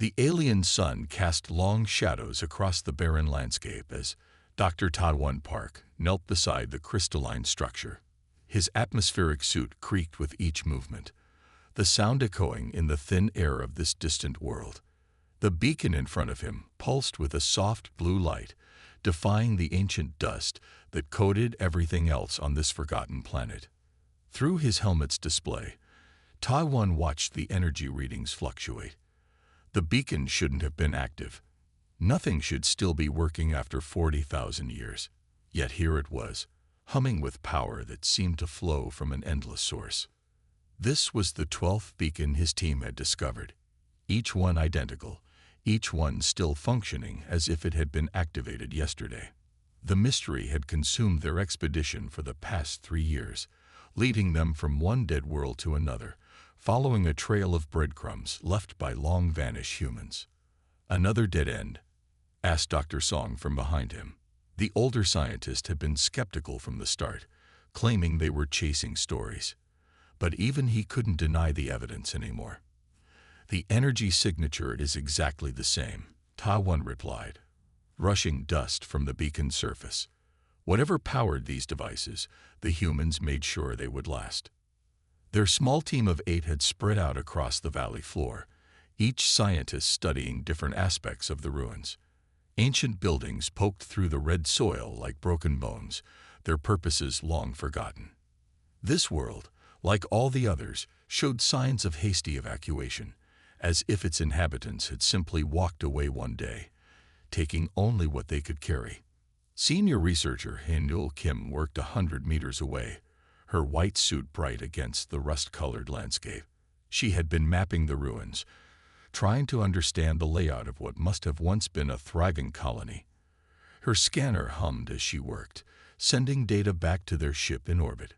The alien sun cast long shadows across the barren landscape as Dr. Ta-1 Park knelt beside the crystalline structure. His atmospheric suit creaked with each movement, the sound echoing in the thin air of this distant world. The beacon in front of him pulsed with a soft blue light, defying the ancient dust that coated everything else on this forgotten planet. Through his helmet's display, Ta-1 watched the energy readings fluctuate. The beacon shouldn't have been active. Nothing should still be working after 40,000 years. Yet here it was, humming with power that seemed to flow from an endless source. This was the 12th beacon his team had discovered, each one identical, each one still functioning as if it had been activated yesterday. The mystery had consumed their expedition for the past 3 years, leading them from one dead world to another, following a trail of breadcrumbs left by long-vanished humans. "Another dead end?" asked Dr. Song from behind him. The older scientist had been skeptical from the start, claiming they were chasing stories. But even he couldn't deny the evidence anymore. "The energy signature is exactly the same," Ta-1 replied, rushing dust from the beacon's surface. Whatever powered these devices, the humans made sure they would last. Their small team of 8 had spread out across the valley floor, each scientist studying different aspects of the ruins. Ancient buildings poked through the red soil like broken bones, their purposes long forgotten. This world, like all the others, showed signs of hasty evacuation, as if its inhabitants had simply walked away one day, taking only what they could carry. Senior researcher Hae-Nul Kim worked 100 meters away, her white suit bright against the rust-colored landscape. She had been mapping the ruins, trying to understand the layout of what must have once been a thriving colony. Her scanner hummed as she worked, sending data back to their ship in orbit.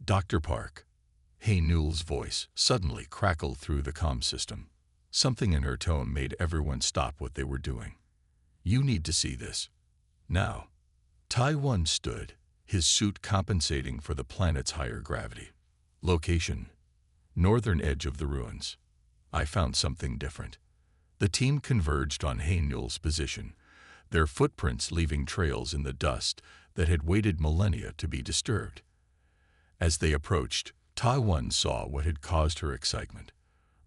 "Dr. Park," Hae-Nul's voice suddenly crackled through the comm system. Something in her tone made everyone stop what they were doing. "You need to see this. Now." Ta-1 stood, his suit compensating for the planet's higher gravity. "Location: northern edge of the ruins. I found something different." The team converged on Hae-Nul's position, their footprints leaving trails in the dust that had waited millennia to be disturbed. As they approached, Ta-1 saw what had caused her excitement.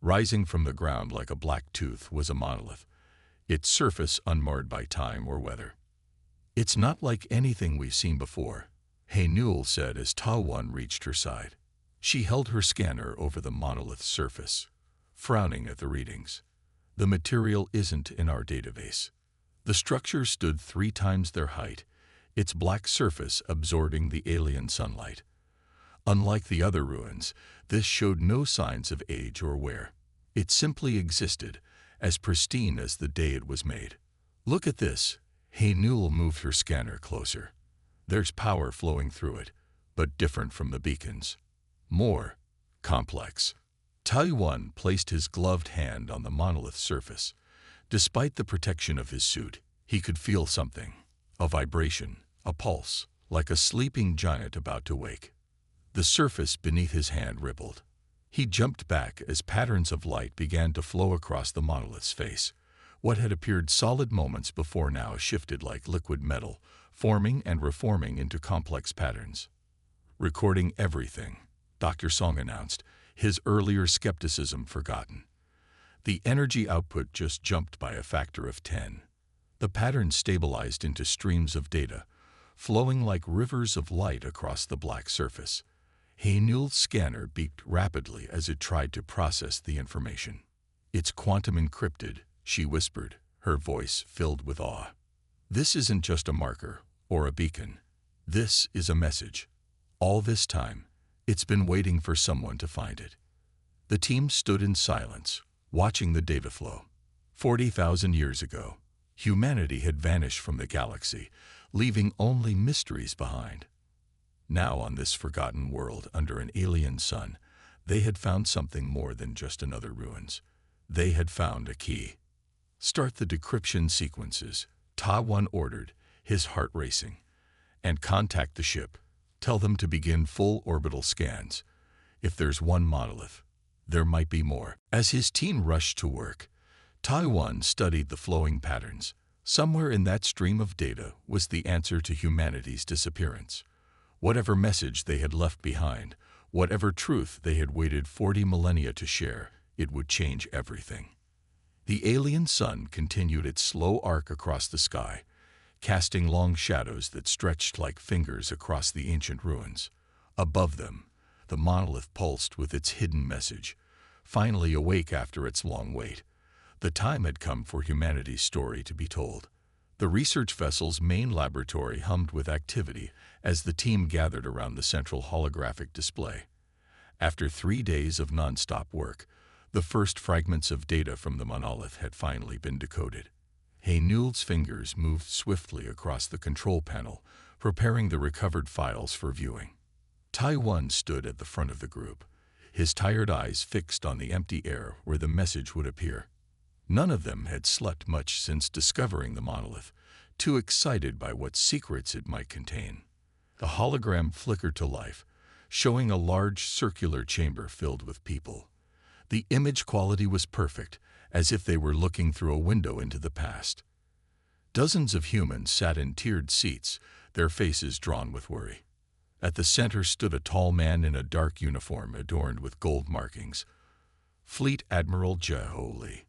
Rising from the ground like a black tooth was a monolith, its surface unmarred by time or weather. "It's not like anything we've seen before," Hae-Nul said as Ta-1 reached her side. She held her scanner over the monolith's surface, frowning at the readings. "The material isn't in our database." The structure stood 3 times their height, its black surface absorbing the alien sunlight. Unlike the other ruins, this showed no signs of age or wear. It simply existed, as pristine as the day it was made. "Look at this." Hae-Nul moved her scanner closer. "There's power flowing through it, but different from the beacons. More complex." Ta-1 placed his gloved hand on the monolith's surface. Despite the protection of his suit, he could feel something, a vibration, a pulse, like a sleeping giant about to wake. The surface beneath his hand rippled. He jumped back as patterns of light began to flow across the monolith's face. What had appeared solid moments before now shifted like liquid metal, forming and reforming into complex patterns. "Recording everything," Dr. Song announced, his earlier skepticism forgotten. The energy output just jumped by a factor of 10. The patterns stabilized into streams of data, flowing like rivers of light across the black surface. Hae-Nul's scanner beeped rapidly as it tried to process the information. "It's quantum encrypted," she whispered, her voice filled with awe. "This isn't just a marker or a beacon. This is a message. All this time, it's been waiting for someone to find it." The team stood in silence, watching the data flow. 40,000 years ago, humanity had vanished from the galaxy, leaving only mysteries behind. Now, on this forgotten world under an alien sun, they had found something more than just another ruins. They had found a key. "Start the decryption sequences," Ta-1 ordered, his heart racing. "And contact the ship. Tell them to begin full orbital scans. If there's one monolith, there might be more." As his team rushed to work, Taiwan studied the flowing patterns. Somewhere in that stream of data was the answer to humanity's disappearance. Whatever message they had left behind, whatever truth they had waited 40 millennia to share, it would change everything. The alien sun continued its slow arc across the sky, casting long shadows that stretched like fingers across the ancient ruins. Above them, the monolith pulsed with its hidden message, finally awake after its long wait. The time had come for humanity's story to be told. The research vessel's main laboratory hummed with activity as the team gathered around the central holographic display. After 3 days of non-stop work, the first fragments of data from the monolith had finally been decoded. Haynul's fingers moved swiftly across the control panel, preparing the recovered files for viewing. Taiwan stood at the front of the group, his tired eyes fixed on the empty air where the message would appear. None of them had slept much since discovering the monolith, too excited by what secrets it might contain. The hologram flickered to life, showing a large circular chamber filled with people. The image quality was perfect, as if they were looking through a window into the past. Dozens of humans sat in tiered seats, their faces drawn with worry. At the center stood a tall man in a dark uniform adorned with gold markings. Fleet Admiral Jeho Lee.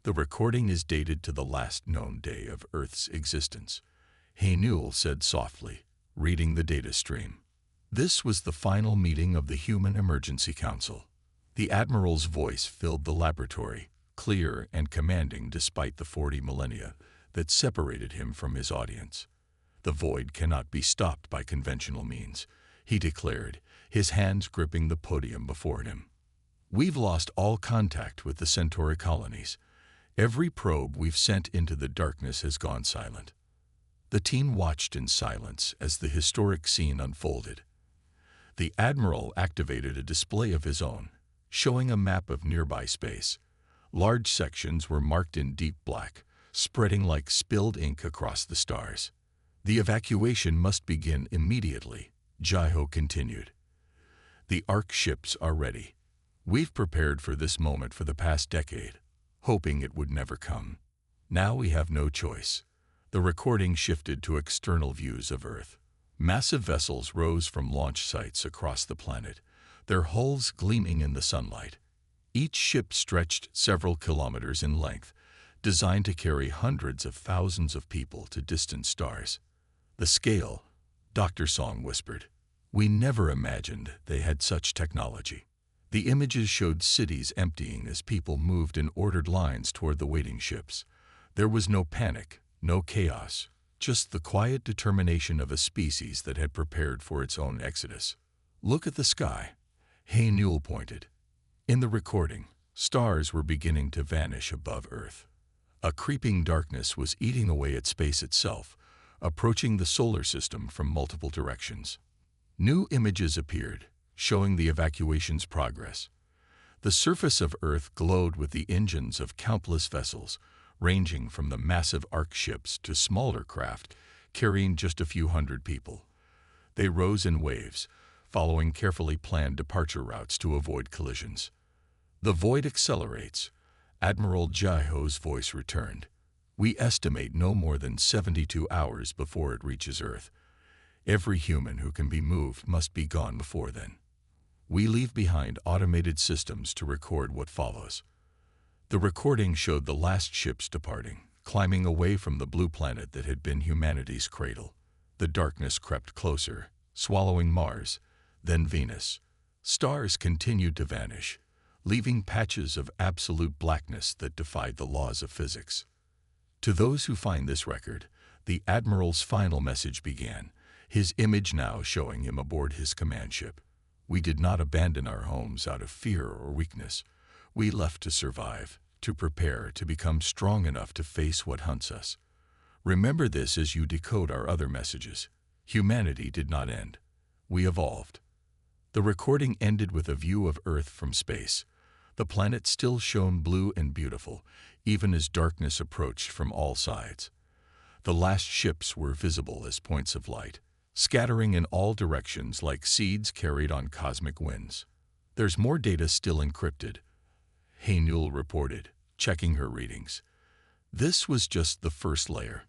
The recording is dated to the last known day of Earth's existence, Haynul said softly, reading the data stream. This was the final meeting of the Human Emergency Council. The Admiral's voice filled the laboratory, clear and commanding despite the 40 millennia that separated him from his audience. The void cannot be stopped by conventional means, he declared, his hands gripping the podium before him. We've lost all contact with the Centauri colonies. Every probe we've sent into the darkness has gone silent. The team watched in silence as the historic scene unfolded. The Admiral activated a display of his own, showing a map of nearby space. Large sections were marked in deep black, spreading like spilled ink across the stars. The evacuation must begin immediately, Jeho continued. The Ark ships are ready. We've prepared for this moment for the past decade, hoping it would never come. Now we have no choice. The recording shifted to external views of Earth. Massive vessels rose from launch sites across the planet, their hulls gleaming in the sunlight. Each ship stretched several kilometers in length, designed to carry hundreds of thousands of people to distant stars. The scale, Dr. Song whispered. We never imagined they had such technology. The images showed cities emptying as people moved in ordered lines toward the waiting ships. There was no panic, no chaos, just the quiet determination of a species that had prepared for its own exodus. Look at the sky, Haynul pointed. In the recording, stars were beginning to vanish above Earth. A creeping darkness was eating away at space itself, approaching the solar system from multiple directions. New images appeared, showing the evacuation's progress. The surface of Earth glowed with the engines of countless vessels, ranging from the massive Ark ships to smaller craft carrying just a few hundred people. They rose in waves, following carefully planned departure routes to avoid collisions. The void accelerates. Admiral Jeho's voice returned. We estimate no more than 72 hours before it reaches Earth. Every human who can be moved must be gone before then. We leave behind automated systems to record what follows. The recording showed the last ships departing, climbing away from the blue planet that had been humanity's cradle. The darkness crept closer, swallowing Mars, then Venus. Stars continued to vanish, leaving patches of absolute blackness that defied the laws of physics. To those who find this record, the Admiral's final message began, his image now showing him aboard his command ship. We did not abandon our homes out of fear or weakness. We left to survive, to prepare, to become strong enough to face what hunts us. Remember this as you decode our other messages. Humanity did not end. We evolved. The recording ended with a view of Earth from space. The planet still shone blue and beautiful, even as darkness approached from all sides. The last ships were visible as points of light, scattering in all directions like seeds carried on cosmic winds. There's more data still encrypted, Haynul reported, checking her readings. This was just the first layer.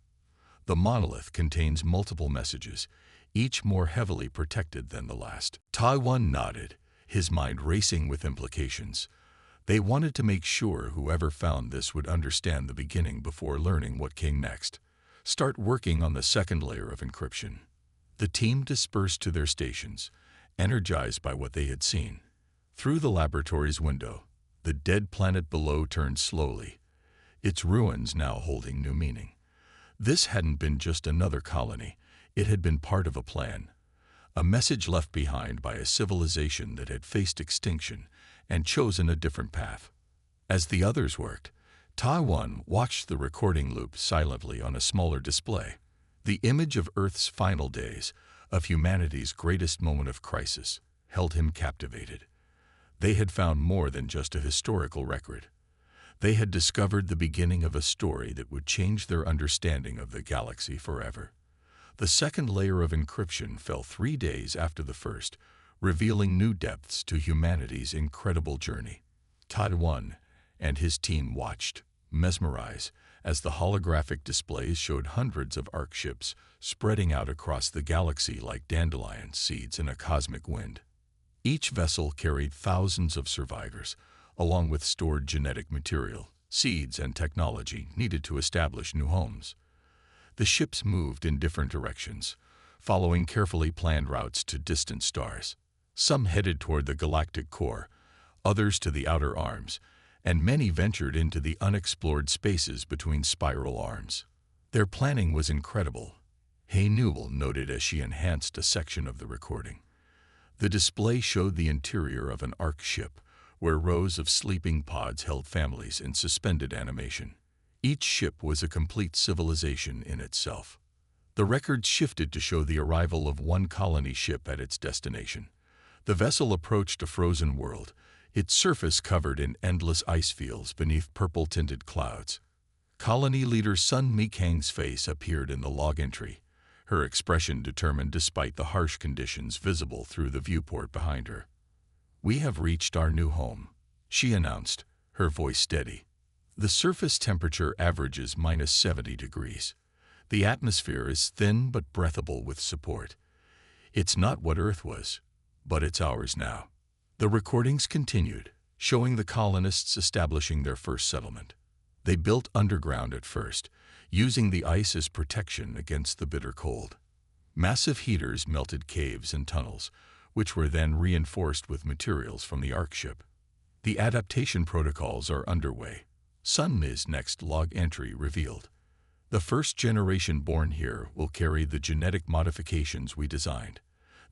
The monolith contains multiple messages, each more heavily protected than the last. Tai-1 nodded, his mind racing with implications. They wanted to make sure whoever found this would understand the beginning before learning what came next. Start working on the second layer of encryption. The team dispersed to their stations, energized by what they had seen. Through the laboratory's window, the dead planet below turned slowly, its ruins now holding new meaning. This hadn't been just another colony, it had been part of a plan. A message left behind by a civilization that had faced extinction and chosen a different path. As the others worked, Tai-1 watched the recording loop silently on a smaller display. The image of Earth's final days, of humanity's greatest moment of crisis, held him captivated. They had found more than just a historical record. They had discovered the beginning of a story that would change their understanding of the galaxy forever. The second layer of encryption fell 3 days after the first, revealing new depths to humanity's incredible journey. Tai-1 and his team watched, mesmerized, as the holographic displays showed hundreds of ARC ships spreading out across the galaxy like dandelion seeds in a cosmic wind. Each vessel carried thousands of survivors, along with stored genetic material, seeds, and technology needed to establish new homes. The ships moved in different directions, following carefully planned routes to distant stars. Some headed toward the galactic core, others to the outer arms, and many ventured into the unexplored spaces between spiral arms. Their planning was incredible, Newell noted as she enhanced a section of the recording. The display showed the interior of an ARC ship, where rows of sleeping pods held families in suspended animation. Each ship was a complete civilization in itself. The records shifted to show the arrival of one colony ship at its destination. The vessel approached a frozen world, its surface covered in endless ice fields beneath purple-tinted clouds. Colony leader Sun Mi-Kang's face appeared in the log entry, her expression determined despite the harsh conditions visible through the viewport behind her. "We have reached our new home," she announced, her voice steady. "The surface temperature averages -70 degrees. The atmosphere is thin but breathable with support. It's not what Earth was, but it's ours now." The recordings continued, showing the colonists establishing their first settlement. They built underground at first, using the ice as protection against the bitter cold. Massive heaters melted caves and tunnels, which were then reinforced with materials from the ARC ship. The adaptation protocols are underway, Sun Mi's next log entry revealed. "The first generation born here will carry the genetic modifications we designed.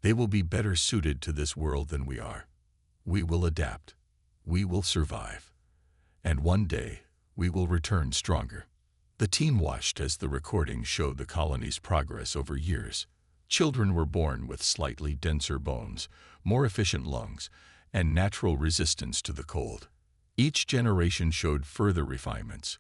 They will be better suited to this world than we are. We will adapt. We will survive. And one day, we will return stronger." The team watched as the recordings showed the colony's progress over years. Children were born with slightly denser bones, more efficient lungs, and natural resistance to the cold. Each generation showed further refinements,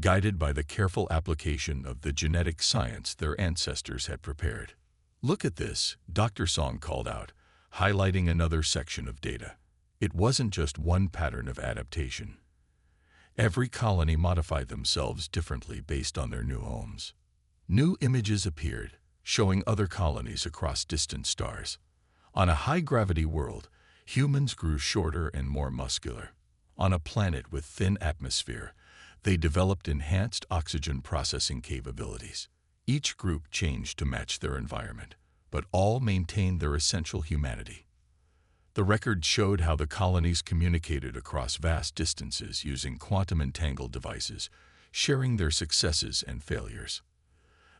guided by the careful application of the genetic science their ancestors had prepared. "Look at this," Dr. Song called out, highlighting another section of data. It wasn't just one pattern of adaptation. Every colony modified themselves differently based on their new homes. New images appeared, showing other colonies across distant stars. On a high-gravity world, humans grew shorter and more muscular. On a planet with thin atmosphere, they developed enhanced oxygen processing capabilities. Each group changed to match their environment, but all maintained their essential humanity. The record showed how the colonies communicated across vast distances using quantum-entangled devices, sharing their successes and failures.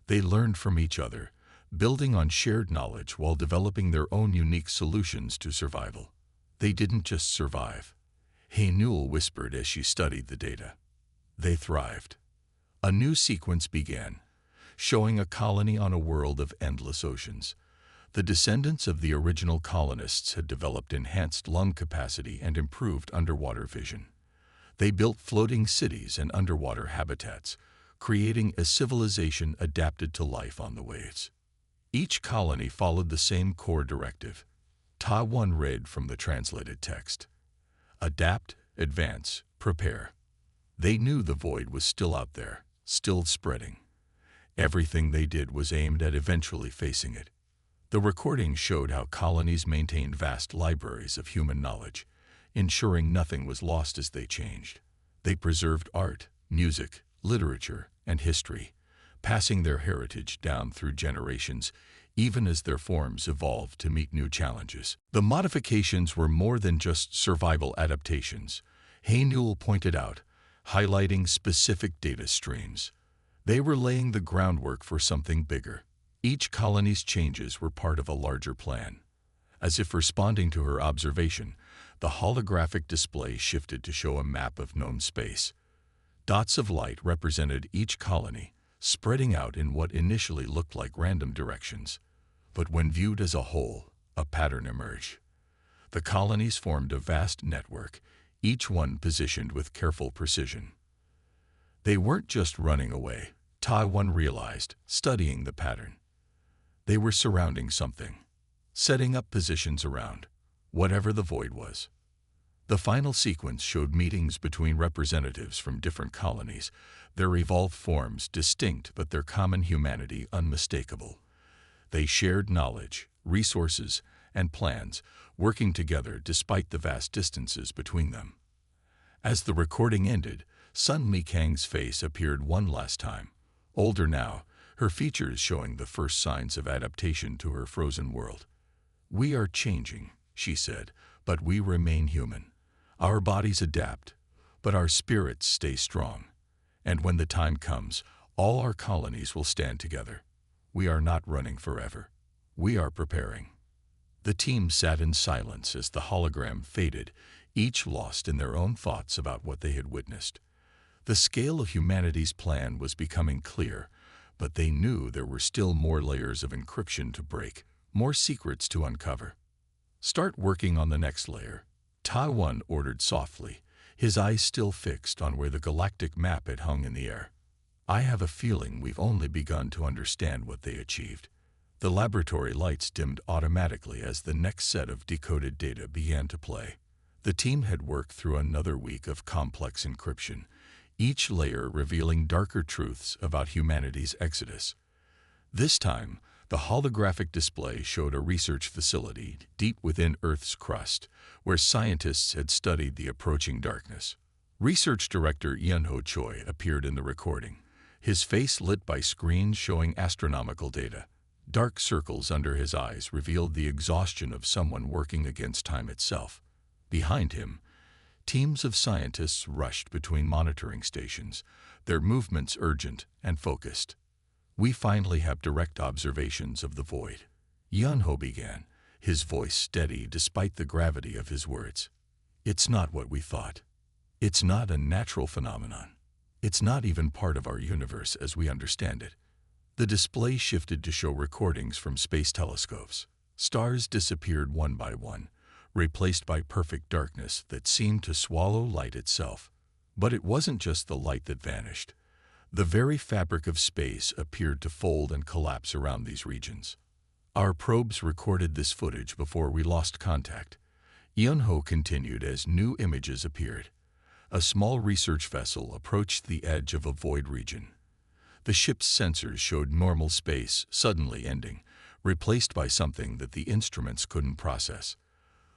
They learned from each other, building on shared knowledge while developing their own unique solutions to survival. They didn't just survive, Newell whispered as she studied the data. They thrived. A new sequence began, showing a colony on a world of endless oceans. The descendants of the original colonists had developed enhanced lung capacity and improved underwater vision. They built floating cities and underwater habitats, creating a civilization adapted to life on the waves. Each colony followed the same core directive. Tai-1 read from the translated text. Adapt, advance, prepare. They knew the void was still out there, still spreading. Everything they did was aimed at eventually facing it. The recording showed how colonies maintained vast libraries of human knowledge, ensuring nothing was lost as they changed. They preserved art, music, literature, and history, passing their heritage down through generations, even as their forms evolved to meet new challenges. The modifications were more than just survival adaptations, Newell pointed out, highlighting specific data streams. They were laying the groundwork for something bigger. Each colony's changes were part of a larger plan. As if responding to her observation, the holographic display shifted to show a map of known space. Dots of light represented each colony, spreading out in what initially looked like random directions. But when viewed as a whole, a pattern emerged. The colonies formed a vast network, each one positioned with careful precision. They weren't just running away, Taiwan realized, studying the pattern. They were surrounding something, setting up positions around whatever the void was. The final sequence showed meetings between representatives from different colonies, their evolved forms distinct but their common humanity unmistakable. They shared knowledge, resources, and plans, working together despite the vast distances between them. As the recording ended, Sun Mikang's face appeared one last time. Older now, her features showing the first signs of adaptation to her frozen world. "We are changing," she said, "but we remain human. Our bodies adapt, but our spirits stay strong. And when the time comes, all our colonies will stand together. We are not running forever. We are preparing." The team sat in silence as the hologram faded, each lost in their own thoughts about what they had witnessed. The scale of humanity's plan was becoming clear, but they knew there were still more layers of encryption to break, more secrets to uncover. "Start working on the next layer," Taiwan ordered softly, his eyes still fixed on where the galactic map had hung in the air. "I have a feeling we've only begun to understand what they achieved." The laboratory lights dimmed automatically as the next set of decoded data began to play. The team had worked through another week of complex encryption, each layer revealing darker truths about humanity's exodus. This time, the holographic display showed a research facility deep within Earth's crust, where scientists had studied the approaching darkness. Research Director Yunho Choi appeared in the recording, his face lit by screens showing astronomical data. Dark circles under his eyes revealed the exhaustion of someone working against time itself. Behind him, teams of scientists rushed between monitoring stations, their movements urgent and focused. "We finally have direct observations of the void," Yunho began, his voice steady despite the gravity of his words. "It's not what we thought. It's not a natural phenomenon. It's not even part of our universe as we understand it." The display shifted to show recordings from space telescopes. Stars disappeared one by one, replaced by perfect darkness that seemed to swallow light itself. But it wasn't just the light that vanished. The very fabric of space appeared to fold and collapse around these regions. "Our probes recorded this footage before we lost contact," Yunho continued as new images appeared. A small research vessel approached the edge of a void region. The ship's sensors showed normal space suddenly ending, replaced by something that the instruments couldn't process.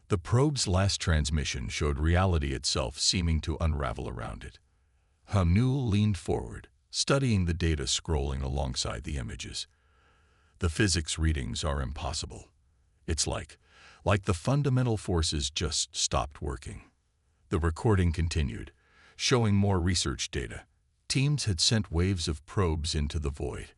The probe's last transmission showed reality itself seeming to unravel around it. Newell leaned forward, studying the data scrolling alongside the images. "The physics readings are impossible. It's like the fundamental forces just stopped working." The recording continued, showing more research data. Teams had sent waves of probes into the void,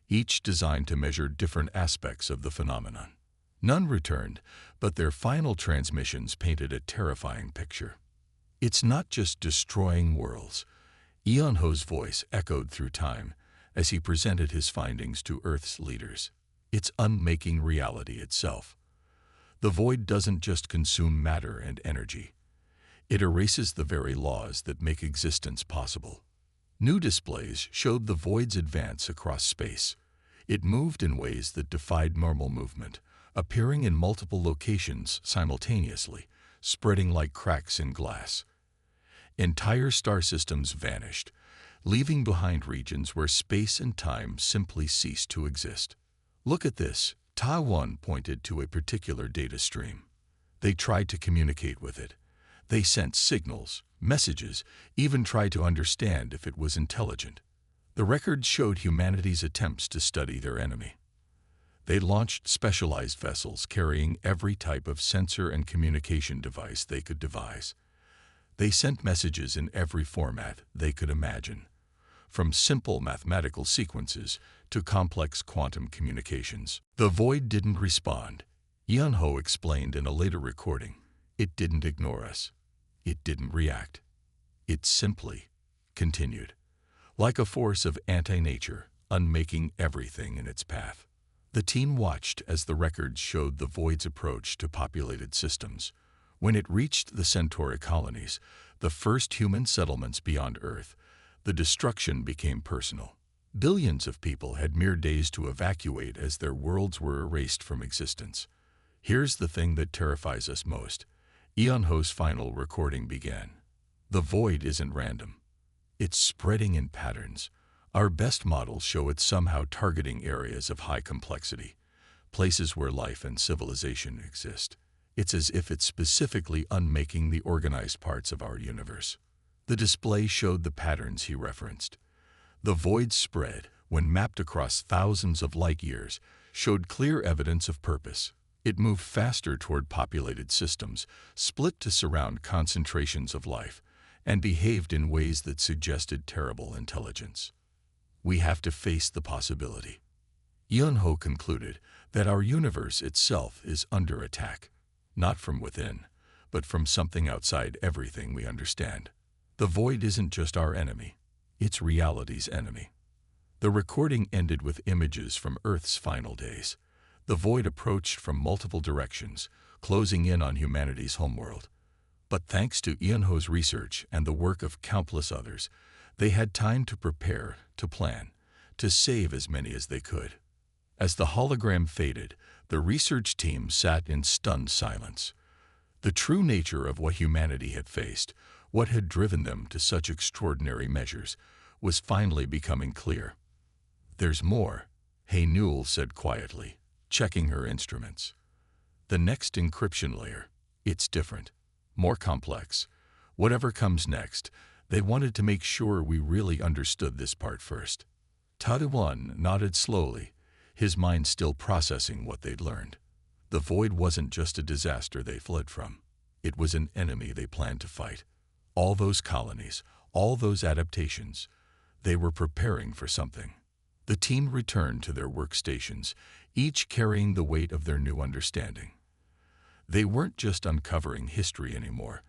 each designed to measure different aspects of the phenomenon. None returned, but their final transmissions painted a terrifying picture. "It's not just destroying worlds," Yunho's voice echoed through time as he presented his findings to Earth's leaders. "It's unmaking reality itself. The void doesn't just consume matter and energy. It erases the very laws that make existence possible." New displays showed the void's advance across space. It moved in ways that defied normal movement, appearing in multiple locations simultaneously, spreading like cracks in glass. Entire star systems vanished, leaving behind regions where space and time simply ceased to exist. Look at this. Taiwan pointed to a particular data stream. They tried to communicate with it. They sent signals, messages, even tried to understand if it was intelligent. The records showed humanity's attempts to study their enemy. They launched specialized vessels carrying every type of sensor and communication device they could devise. They sent messages in every format they could imagine, from simple mathematical sequences to complex quantum communications. The void didn't respond. Yunho explained in a later recording. It didn't ignore us. It didn't react. It simply continued, like a force of anti-nature, unmaking everything in its path. The team watched as the records showed the void's approach to populated systems. When it reached the Centauri colonies, the first human settlements beyond Earth, the destruction became personal. Billions of people had mere days to evacuate as their worlds were erased from existence. Here's the thing that terrifies us most. Eonho's final recording began. The void isn't random. It's spreading in patterns. Our best models show it somehow targeting areas of high complexity, places where life and civilization exist. It's as if it's specifically unmaking the organized parts of our universe. The display showed the patterns he referenced. The void spread, when mapped across thousands of light years, showed clear evidence of purpose. It moved faster toward populated systems, split to surround concentrations of life, and behaved in ways that suggested terrible intelligence. We have to face the possibility. Yunho concluded that our universe itself is under attack, not from within, but from something outside everything we understand. The void isn't just our enemy, it's reality's enemy. The recording ended with images from Earth's final days. The void approached from multiple directions, closing in on humanity's homeworld. But thanks to Yunho's research and the work of countless others, they had time to prepare, to plan, to save as many as they could. As the hologram faded, the research team sat in stunned silence. The true nature of what humanity had faced, what had driven them to such extraordinary measures, was finally becoming clear. "There's more," Hey Newell said quietly, checking her instruments. "The next encryption layer, it's different, more complex. Whatever comes next, they wanted to make sure we really understood this part first." Taiwan nodded slowly, his mind still processing what they'd learned. The void wasn't just a disaster they fled from. It was an enemy they planned to fight. All those colonies, all those adaptations, they were preparing for something. The team returned to their workstations, each carrying the weight of their new understanding. They weren't just uncovering history anymore.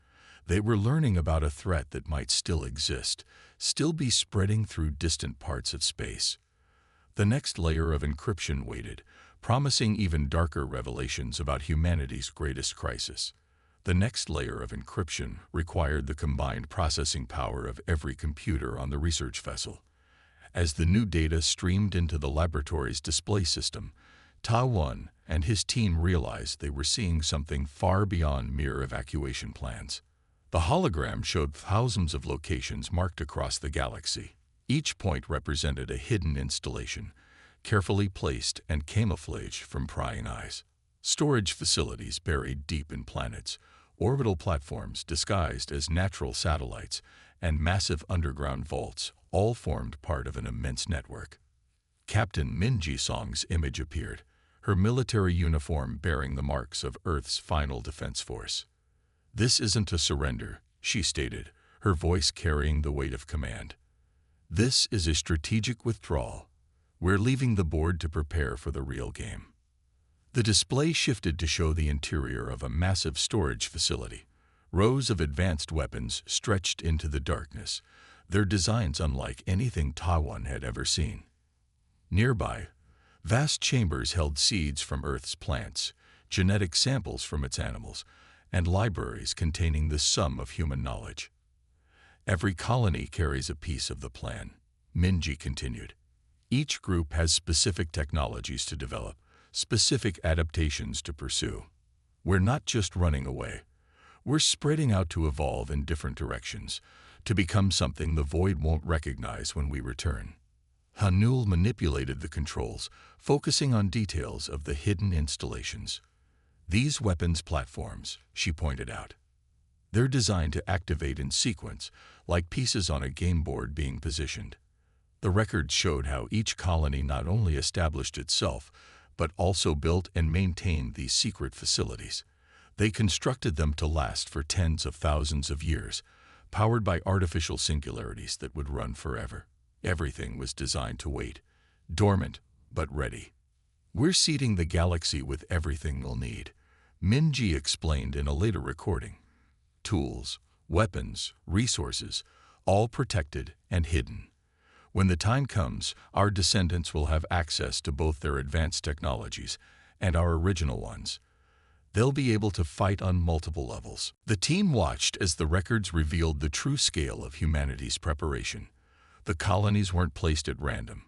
They were learning about a threat that might still exist, still be spreading through distant parts of space. The next layer of encryption waited, promising even darker revelations about humanity's greatest crisis. The next layer of encryption required the combined processing power of every computer on the research vessel. As the new data streamed into the laboratory's display system, Taiwan and his team realized they were seeing something far beyond mere evacuation plans. The hologram showed thousands of locations marked across the galaxy. Each point represented a hidden installation, carefully placed and camouflaged from prying eyes. Storage facilities buried deep in planets, orbital platforms disguised as natural satellites, and massive underground vaults all formed part of an immense network. Captain Min Ji-song's image appeared, her military uniform bearing the marks of Earth's final defense force. "This isn't a surrender," she stated, her voice carrying the weight of command. "This is a strategic withdrawal. We're leaving the board to prepare for the real game." The display shifted to show the interior of a massive storage facility. Rows of advanced weapons stretched into the darkness, their designs unlike anything Taiwan had ever seen. Nearby, vast chambers held seeds from Earth's plants, genetic samples from its animals, and libraries containing the sum of human knowledge. "Every colony carries a piece of the plan," Minji continued. "Each group has specific technologies to develop, specific adaptations to pursue. We're not just running away. We're spreading out to evolve in different directions, to become something the Void won't recognize when we return. Hanul manipulated the controls, focusing on details of the hidden installations. These weapons platforms, she pointed out. They're designed to activate in sequence, like pieces on a game board being positioned. The records showed how each colony not only established itself, but also built and maintained these secret facilities. They constructed them to last for tens of thousands of years, powered by artificial singularities that would run forever. Everything was designed to wait, dormant but ready. We're seeding the galaxy with everything we'll need, Minji explained in a later recording. Tools, weapons, resources, all protected and hidden. When the time comes, our descendants will have access to both their advanced technologies and our original ones. They'll be able to fight on multiple levels. The team watched as the records revealed the true scale of humanity's preparation. The colonies weren't placed at random.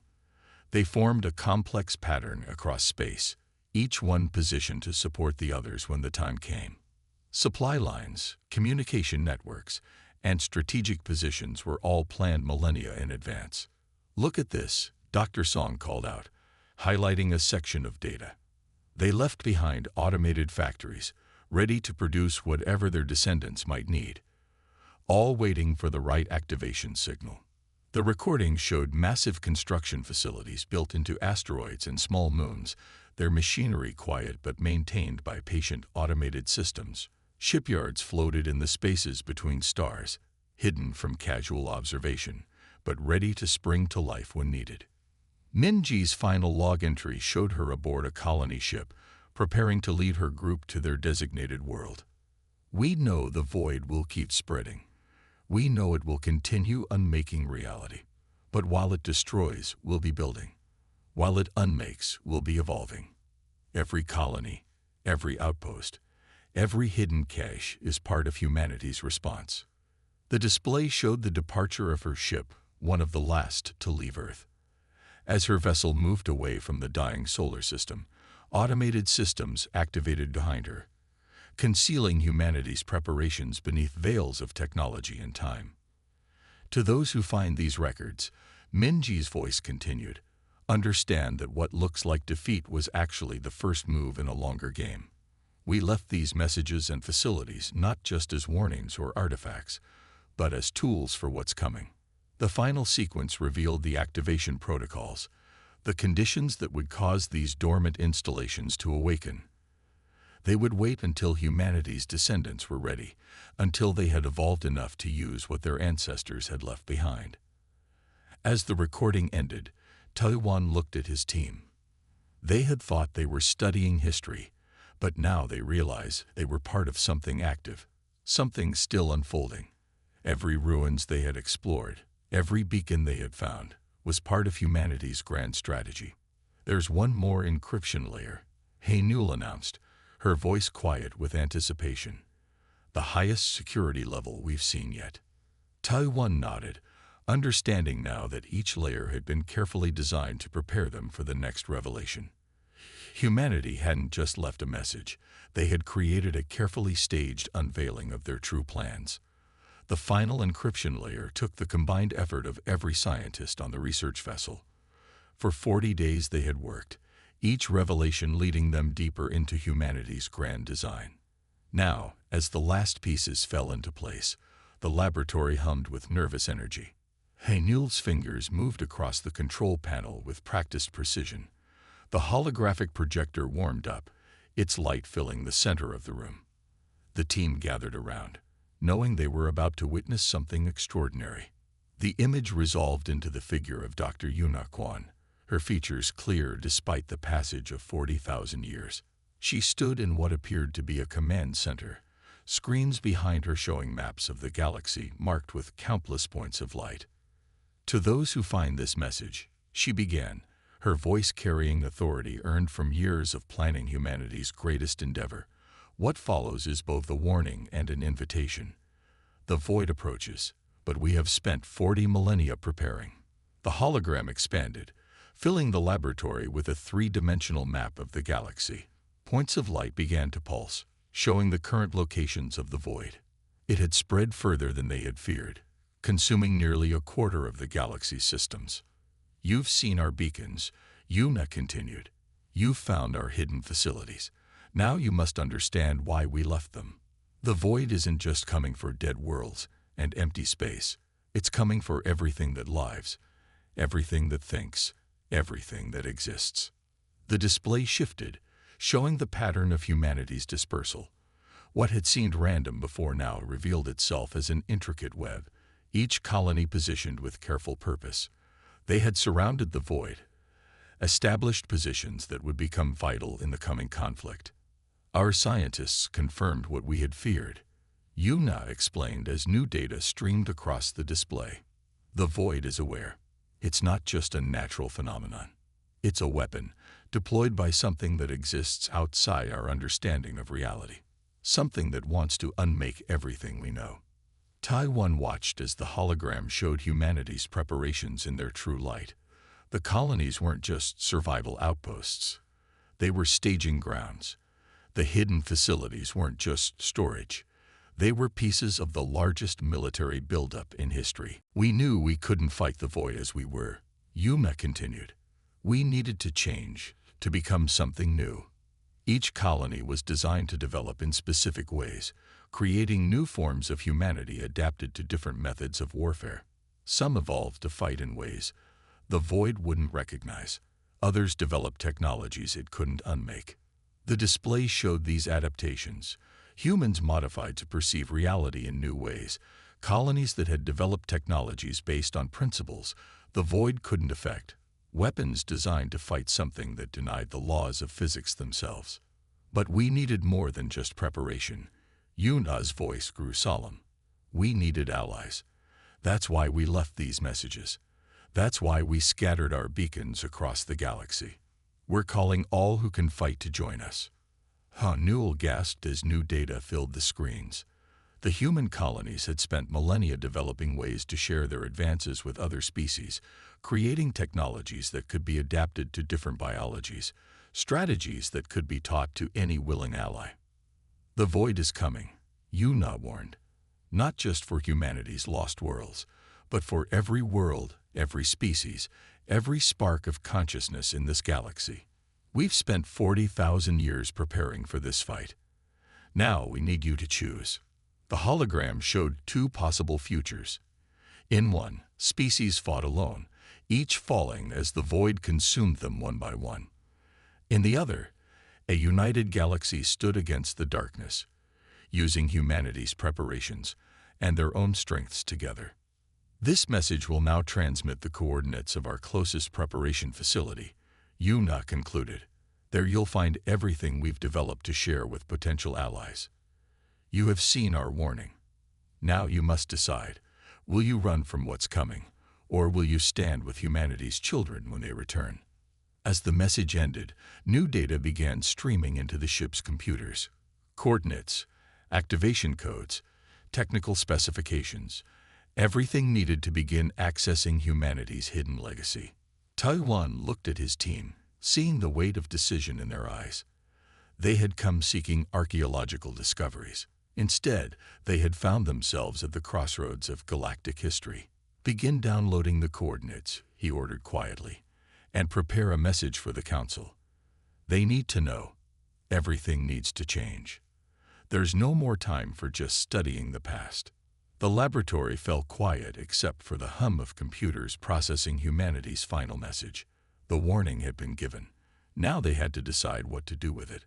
They formed a complex pattern across space, each one positioned to support the others when the time came. Supply lines, communication networks, and strategic positions were all planned millennia in advance. "Look at this," Dr. Song called out, highlighting a section of data. They left behind automated factories, ready to produce whatever their descendants might need, all waiting for the right activation signal. The recording showed massive construction facilities built into asteroids and small moons, their machinery quiet but maintained by patient automated systems. Shipyards floated in the spaces between stars, hidden from casual observation, but ready to spring to life when needed. Minji's final log entry showed her aboard a colony ship, preparing to lead her group to their designated world. "We know the Void will keep spreading. We know it will continue unmaking reality. But while it destroys, we'll be building. While it unmakes, we'll be evolving. Every colony, every outpost, every hidden cache is part of humanity's response." The display showed the departure of her ship, one of the last to leave Earth. As her vessel moved away from the dying solar system, automated systems activated behind her, concealing humanity's preparations beneath veils of technology and time. To those who find these records, Minji's voice continued, understand that what looks like defeat was actually the first move in a longer game. We left these messages and facilities not just as warnings or artifacts, but as tools for what's coming. The final sequence revealed the activation protocols, the conditions that would cause these dormant installations to awaken. They would wait until humanity's descendants were ready, until they had evolved enough to use what their ancestors had left behind. As the recording ended, Taiwan looked at his team. They had thought they were studying history, but now they realized they were part of something active, something still unfolding. Every ruins they had explored, every beacon they had found, was part of humanity's grand strategy. "There's one more encryption layer," Haynul announced, her voice quiet with anticipation. "The highest security level we've seen yet." Taiwan nodded, understanding now that each layer had been carefully designed to prepare them for the next revelation. Humanity hadn't just left a message, they had created a carefully staged unveiling of their true plans. The final encryption layer took the combined effort of every scientist on the research vessel. For 40 days they had worked, each revelation leading them deeper into humanity's grand design. Now, as the last pieces fell into place, the laboratory hummed with nervous energy. Haynul's fingers moved across the control panel with practiced precision. The holographic projector warmed up, its light filling the center of the room. The team gathered around, knowing they were about to witness something extraordinary. The image resolved into the figure of Dr. Yuna Kwan, her features clear despite the passage of 40,000 years. She stood in what appeared to be a command center, screens behind her showing maps of the galaxy marked with countless points of light. "To those who find this message," she began, her voice carrying authority earned from years of planning humanity's greatest endeavor, "what follows is both a warning and an invitation. The Void approaches, but we have spent 40 millennia preparing." The hologram expanded, filling the laboratory with a three-dimensional map of the galaxy. Points of light began to pulse, showing the current locations of the void. It had spread further than they had feared, consuming nearly a quarter of the galaxy's systems. "You've seen our beacons," Yuna continued. "You've found our hidden facilities. Now you must understand why we left them. The void isn't just coming for dead worlds and empty space. It's coming for everything that lives, everything that thinks, everything that exists." The display shifted, showing the pattern of humanity's dispersal. What had seemed random before now revealed itself as an intricate web, each colony positioned with careful purpose. They had surrounded the void, established positions that would become vital in the coming conflict. Our scientists confirmed what we had feared, Yuna explained as new data streamed across the display. The void is aware. It's not just a natural phenomenon. It's a weapon, deployed by something that exists outside our understanding of reality. Something that wants to unmake everything we know. Taiwan watched as the hologram showed humanity's preparations in their true light. The colonies weren't just survival outposts. They were staging grounds. The hidden facilities weren't just storage. They were pieces of the largest military buildup in history. "We knew we couldn't fight the void as we were," Yuma continued. "We needed to change, to become something new." Each colony was designed to develop in specific ways, creating new forms of humanity adapted to different methods of warfare. Some evolved to fight in ways the void wouldn't recognize. Others developed technologies it couldn't unmake. The display showed these adaptations. Humans modified to perceive reality in new ways. Colonies that had developed technologies based on principles the void couldn't affect. Weapons designed to fight something that denied the laws of physics themselves. But we needed more than just preparation. Yuna's voice grew solemn. We needed allies. That's why we left these messages. That's why we scattered our beacons across the galaxy. We're calling all who can fight to join us. Newell gasped as new data filled the screens. The human colonies had spent millennia developing ways to share their advances with other species, creating technologies that could be adapted to different biologies, strategies that could be taught to any willing ally. "The void is coming," Yuna warned, "not just for humanity's lost worlds, but for every world, every species, every spark of consciousness in this galaxy. We've spent 40,000 years preparing for this fight. Now we need you to choose." The hologram showed two possible futures. In one, species fought alone, each falling as the void consumed them one by one. In the other, a united galaxy stood against the darkness, using humanity's preparations and their own strengths together. "This message will now transmit the coordinates of our closest preparation facility," Yuna concluded. "There you'll find everything we've developed to share with potential allies. You have seen our warning. Now you must decide, will you run from what's coming, or will you stand with humanity's children when they return?" As the message ended, new data began streaming into the ship's computers. Coordinates, activation codes, technical specifications, everything needed to begin accessing humanity's hidden legacy. Taiwan looked at his team, seeing the weight of decision in their eyes. They had come seeking archaeological discoveries. Instead, they had found themselves at the crossroads of galactic history. "Begin downloading the coordinates," he ordered quietly, "and prepare a message for the Council. They need to know. Everything needs to change. There's no more time for just studying the past." The laboratory fell quiet except for the hum of computers processing humanity's final message. The warning had been given. Now they had to decide what to do with it.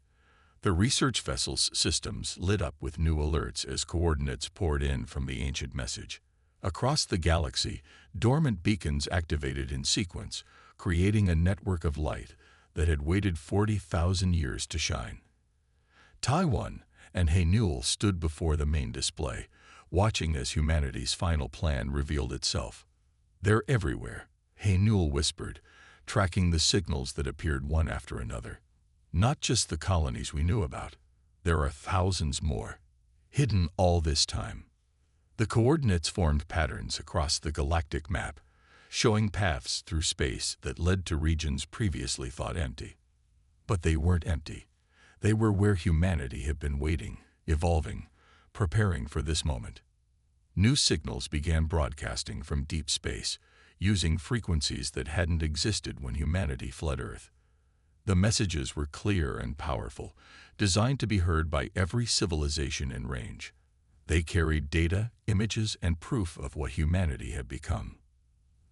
The research vessel's systems lit up with new alerts as coordinates poured in from the ancient message. Across the galaxy, dormant beacons activated in sequence, creating a network of light that had waited 40,000 years to shine. Taiwan and Newell stood before the main display, watching as humanity's final plan revealed itself. "They're everywhere," Newell whispered, tracking the signals that appeared one after another. "Not just the colonies we knew about. There are thousands more, hidden all this time." The coordinates formed patterns across the galactic map, showing paths through space that led to regions previously thought empty. But they weren't empty. They were where humanity had been waiting, evolving, preparing for this moment. New signals began broadcasting from deep space, using frequencies that hadn't existed when humanity fled Earth. The messages were clear and powerful, designed to be heard by every civilization in range. They carried data, images, and proof of what humanity had become.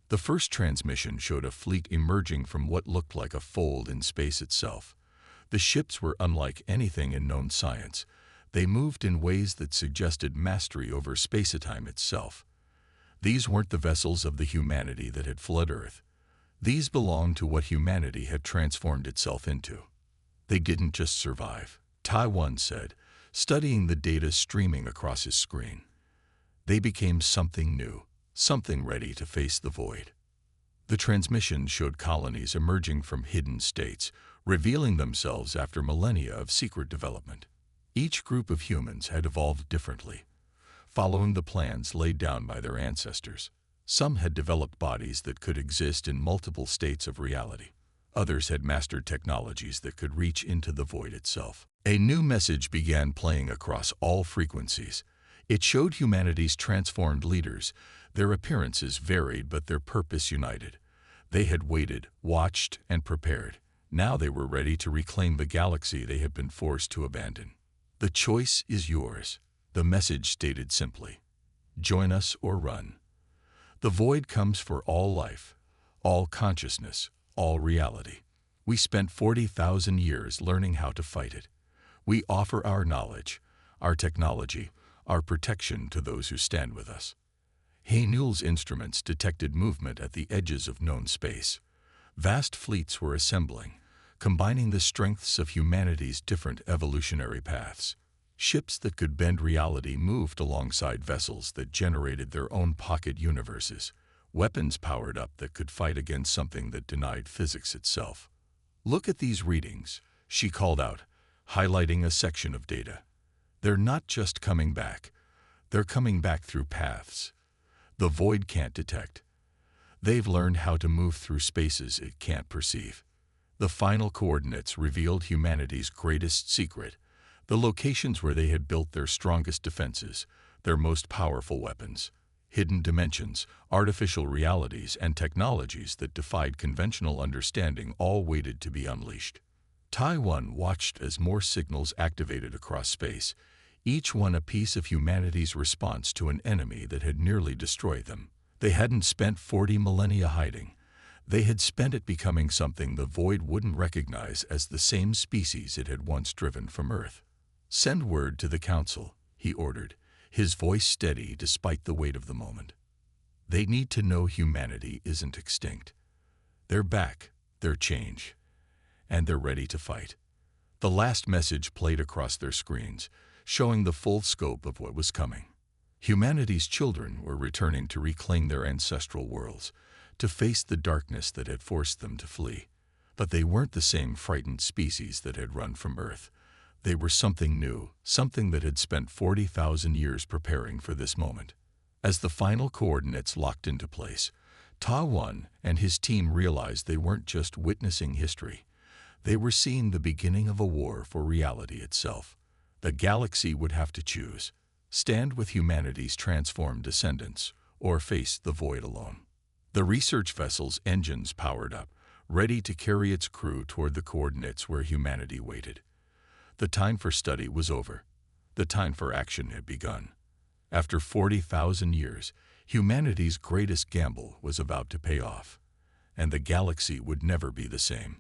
The first transmission showed a fleet emerging from what looked like a fold in space itself. The ships were unlike anything in known science. They moved in ways that suggested mastery over space-time itself. These weren't the vessels of the humanity that had fled Earth. These belonged to what humanity had transformed itself into. They didn't just survive, Taiwan said, studying the data streaming across his screen. They became something new, something ready to face the void. The transmission showed colonies emerging from hidden states, revealing themselves after millennia of secret development. Each group of humans had evolved differently, following the plans laid down by their ancestors. Some had developed bodies that could exist in multiple states of reality. Others had mastered technologies that could reach into the void itself. A new message began playing across all frequencies. It showed humanity's transformed leaders. Their appearances varied, but their purpose united. They had waited, watched, and prepared. Now they were ready to reclaim the galaxy they had been forced to abandon. The choice is yours, the message stated simply. Join us or run. The void comes for all life, all consciousness, all reality. We spent 40,000 years learning how to fight it. We offer our knowledge, our technology, our protection to those who stand with us. Haynul's instruments detected movement at the edges of known space. Vast fleets were assembling, combining the strengths of humanity's different evolutionary paths. Ships that could bend reality moved alongside vessels that generated their own pocket universes. Weapons powered up that could fight against something that denied physics itself. Look at these readings, she called out, highlighting a section of data. They're not just coming back. They're coming back through paths the void can't detect. They've learned how to move through spaces it can't perceive. The final coordinates revealed humanity's greatest secret, the locations where they had built their strongest defenses, their most powerful weapons, hidden dimensions, artificial realities, and technologies that defied conventional understanding all waited to be unleashed. Taiwan watched as more signals activated across space, each one a piece of humanity's response to an enemy that had nearly destroyed them. They hadn't spent 40 millennia hiding. They had spent it becoming something the void wouldn't recognize as the same species it had once driven from Earth. Send word to the Council, he ordered, his voice steady despite the weight of the moment. They need to know humanity isn't extinct. They're back, they're changed, and they're ready to fight. The last message played across their screens, showing the full scope of what was coming. Humanity's children were returning to reclaim their ancestral worlds, to face the darkness that had forced them to flee. But they weren't the same frightened species that had run from Earth. They were something new, something that had spent 40,000 years preparing for this moment. As the final coordinates locked into place, Taiwan and his team realized they weren't just witnessing history. They were seeing the beginning of a war for reality itself. The galaxy would have to choose: stand with humanity's transformed descendants, or face the void alone. The research vessel's engines powered up, ready to carry its crew toward the coordinates where humanity waited. The time for study was over. The time for action had begun. After 40,000 years, humanity's greatest gamble was about to pay off, and the galaxy would never be the same.